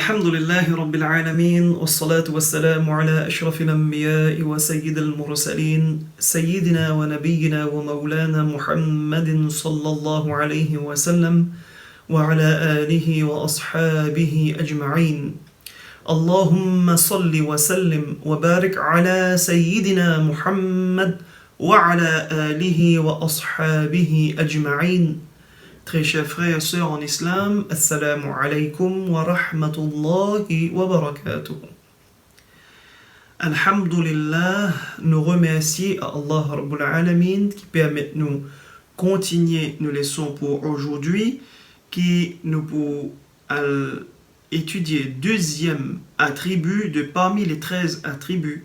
الحمد لله رب العالمين والصلاة والسلام على أشرف الأنبياء وسيد المرسلين سيدنا ونبينا ومولانا محمد صلى الله عليه وسلم وعلى آله وأصحابه أجمعين. اللهم صل وسلم وبارك على سيدنا محمد وعلى آله وأصحابه أجمعين. Très chers frères et sœurs en islam, assalamu alaikum wa rahmatullahi wa barakatuh. Alhamdulillah, nous remercions à Allah Rabbul Alamin qui permet de nous continuer nos leçons pour aujourd'hui, qui nous pour étudier deuxième attribut de parmi les 13 attributs,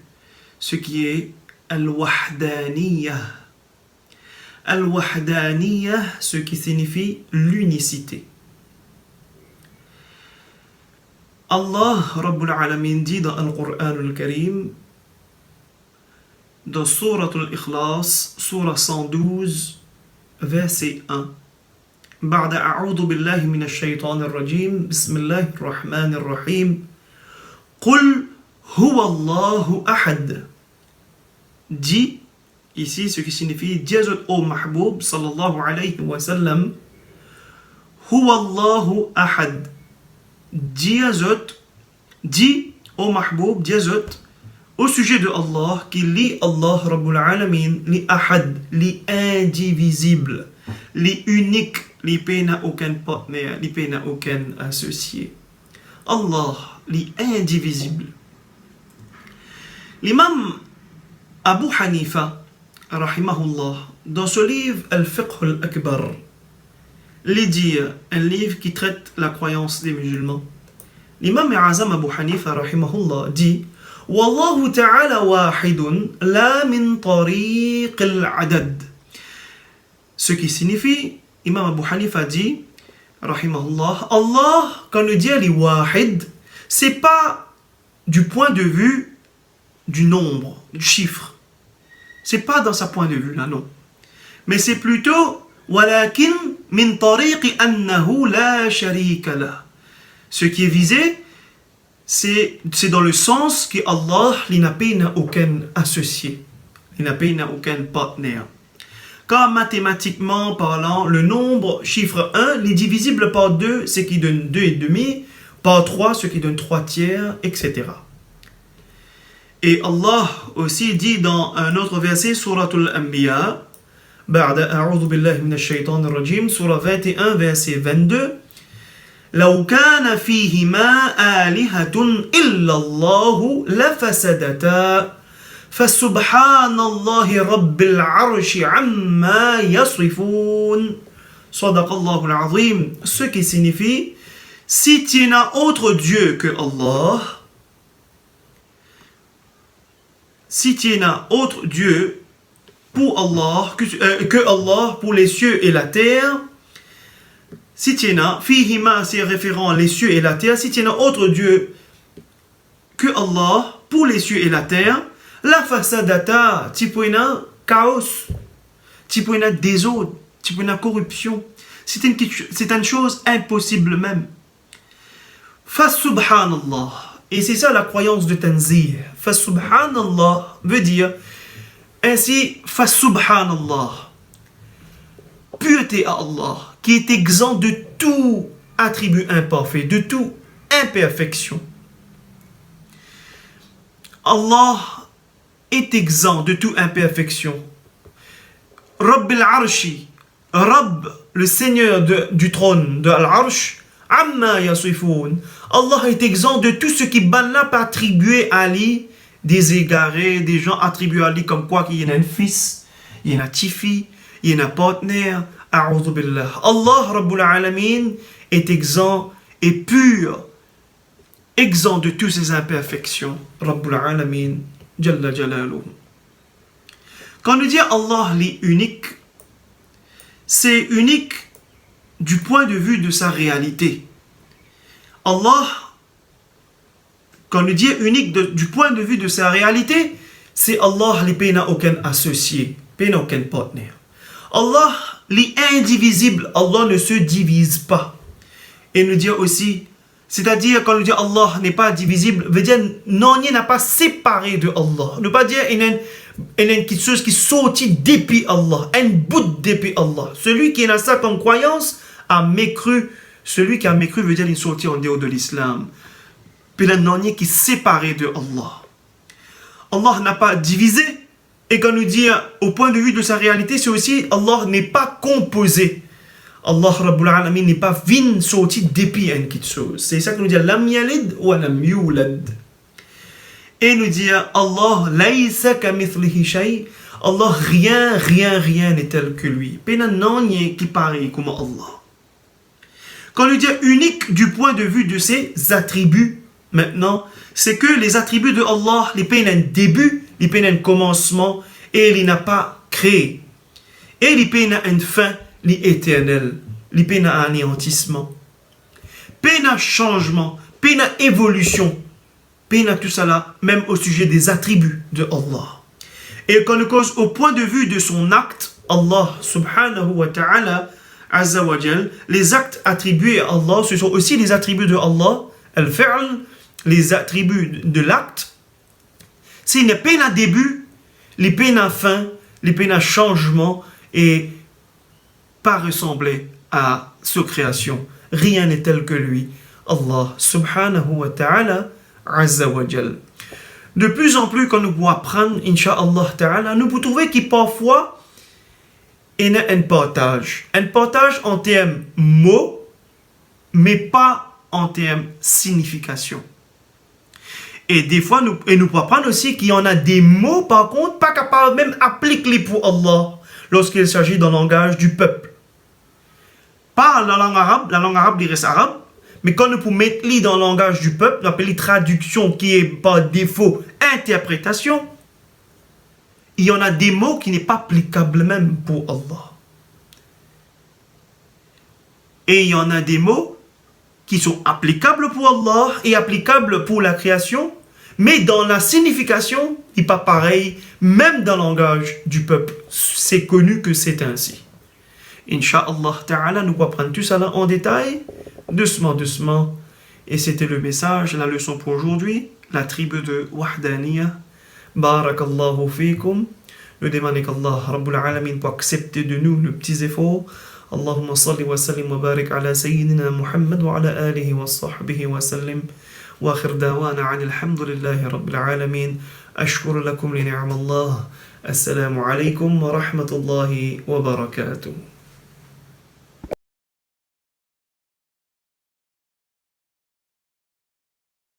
ce qui est al-wahdaniyah. Al-wahdaniyah, ce qui signifie l'unicité. Allah Rabbul Alamin dit dans le Coran al-Karim, dans Surat al-Ikhlas, Surah 112, verset 1. بعد أعوذ بالله من الشيطان الرجيم بسم الله الرحمن الرحيم قل هو الله أحد. Dit ici, ce qui signifie Dieu au Mahboub sallallahu alayhi wa sallam, Huwa Allahu Ahad. Dis au Mahboub, Dieu au sujet de Allah, qui lit Allah Rabbul Alamin, li Ahad, li indivisible, li unique, li n'a aucun partenaire, li n'a aucun associé. Allah, li indivisible. L'imam Abu Hanifa rahimahullah, dans ce livre Al-Fiqh al-Akbar, un livre qui traite la croyance des musulmans, l'imam Azam Abu Hanifa rahimahullah dit Wallahu ta'ala wahidun la min tariq al-adad. Ce qui signifie, imam Abu Hanifa dit rahimahullah, Allah, quand le dit est wahid, c'est pas du point de vue du nombre, du chiffre. C'est pas dans sa point de vue là, non. Mais c'est plutôt walakin min tariqi annahu la sharika lah. Ce qui est visé, c'est dans le sens que Allah n'a aucun associé, n'a aucun partenaire. Car mathématiquement parlant, le nombre chiffre 1 est divisible par 2, ce qui donne 2,5, par 3, ce qui donne 3 tiers, etc. Et Allah aussi dit dans un autre verset, Surat al-Anbiya, بعد أعوذ بالله من الشيطان الرجيم, Surah 21, verset 22, لو كان فيهما آلهة إلا الله لفسدتا فسبحان الله رب العرش عما يصفون. صدق الله العظيم. Ce qui signifie, si tu n'as autre Dieu que Allah, si tu n'as autre Dieu pour Allah, que Allah pour les cieux et la terre, si tu n'as, fihima c'est référent les cieux et la terre, si tu n'as autre Dieu que Allah pour les cieux et la terre, la fasadata, tu peux chaos, tu peux désordre, tu peux corruption. C'est une chose impossible même. Fa subhanallah. Et c'est ça la croyance de Tanzih. Fa subhanallah veut dire ainsi, fa subhanallah, pureté à Allah, qui est exempt de tout attribut imparfait, de toute imperfection. Allah est exempt de toute imperfection. Rabb al-Arshi, Rabb, le Seigneur du trône de Al-Arsh, Amma yasifoun. Allah est exempt de tout ce qui banna pas attribué à lui, des égarés, des gens attribués à lui comme quoi qu'il y en a un fils, il y en a un petit-fils, il y en a un partenaire. A'udhu billah. Allah Rabbul Alamin est exempt et pur, exempt de toutes ses imperfections. Rabbul Alamin, Jalla Jalaluhu. Quand on dit Allah est unique, c'est unique du point de vue de sa réalité. Allah, quand on dit unique du point de vue de sa réalité, c'est Allah qui n'a aucun associé, n'a aucun partenaire. Allah, l'indivisible, Allah ne se divise pas. Et nous dit aussi, C'est-à-dire, quand on dit Allah n'est pas divisible, veut dire non, il n'a pas séparé de Allah. Ne pas dire il y a quelque chose qui sortit depuis Allah, un bout depuis Allah. Celui qui a ça comme croyance a mécru. Celui qui a mécru veut dire qu'il est sorti en dehors de l'islam. Puis là, non, il est qui est séparé de Allah. Allah n'a pas divisé. Et quand nous dit au point de vue de sa réalité, c'est aussi Allah n'est pas composé. Allah Rabbul Alamin n'est pas vin sorti depuis une petite chose. C'est ça que nous dit Lam yalid wa lam yulad. Et nous dit Allah laysa kamithlihi shay. Allah rien n'est tel que lui. Pena non y qui pareil comme Allah. Quand nous dit unique du point de vue de ses attributs, maintenant, c'est que les attributs de Allah, les peines un début, les peines un commencement, et il n'a pas créé. Et les peines une fin, l'éternel, les peines à anéantissement, peine à changement, peine à évolution, peine à tout cela, même au sujet des attributs de Allah. Et quand on cause au point de vue de son acte, Allah subhanahu wa ta'ala, azza wa jal, les actes attribués à Allah, ce sont aussi les attributs de Allah, al-fi'l, les attributs de l'acte. C'est une peine à début, les peines à fin, les peines à changement, et pas ressembler à sa création. Rien n'est tel que lui. Allah subhanahu wa ta'ala azza wa jal. De plus en plus, quand nous pouvons apprendre, insha'Allah ta'ala, nous pouvons trouver qu'il parfois il y a un partage. Un partage en termes mots, mais pas en termes signification. Et des fois, nous pouvons apprendre aussi qu'il y en a des mots, par contre, pas capables même d'appliquer pour Allah lorsqu'il s'agit d'un langage du peuple. Pas la langue arabe, il reste arabe, mais quand nous pouvons mettre dans le langage du peuple, on appelle traduction qui est par défaut interprétation, il y en a des mots qui n'est pas applicable même pour Allah. Et il y en a des mots qui sont applicables pour Allah et applicables pour la création, mais dans la signification, il n'est pas pareil, même dans le langage du peuple. C'est connu que c'est ainsi. Inch'Allah ta'ala, nous allons prendre tout ça là en détail, doucement. Et c'était le message, la leçon pour aujourd'hui, la tribu de Wahdaniya. Barakallahu fikum. Nous demandons qu'Allah Rabbul Alamin pour accepter de nous nos petits efforts. Allahumma salli wa sallim wa barik ala sayyidina Muhammad wa ala alihi wa sahbihi wa sallim. Wa akhir dawana alhamdulillahi Rabbil Alamin. Ashkuru lakum li ni'am Allah. Assalamu alaikum wa rahmatullahi wa barakatuh.